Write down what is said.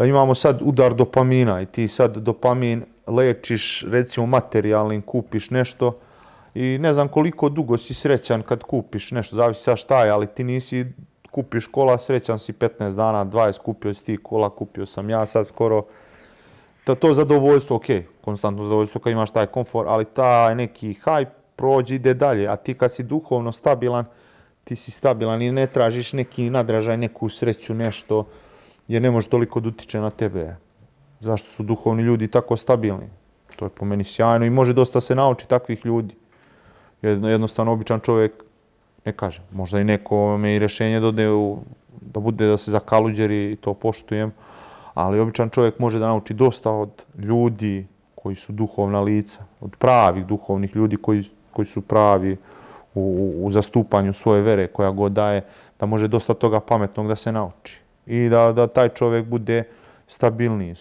imamo sad udar dopamina i ti sad dopamin lečiš, recimo materijalnim, kupiš nešto i ne znam koliko dugo si srećan kad kupiš nešto, zavisi sa šta je, ali ti nisi kupiš kola, srećan si 15 dana, 20 kupio si ti kola, kupio sam ja sad skoro. To zadovoljstvo, ok, konstantno zadovoljstvo kad imaš taj komfor, ali taj neki hype prođe, ide dalje, a ti kad si duhovno stabilan, ti si stabilan i ne tražiš neki nadražaj, neku sreću, nešto, jer ne može toliko da utiče na tebe. Zašto su duhovni ljudi tako stabilni? To je po meni sjajno i može dosta se nauči takvih ljudi. Jednostavno, običan čovjek ne kaže. Možda i nekome i rješenje da bude da se zakaluđeri i to poštujem, ali običan čovjek može da nauči dosta od ljudi koji su duhovna lica, od pravih duhovnih ljudi koji su pravi u zastupanju svoje vere koja god daje, da može dosta toga pametnog da se nauči i da taj čovjek bude stabilniji.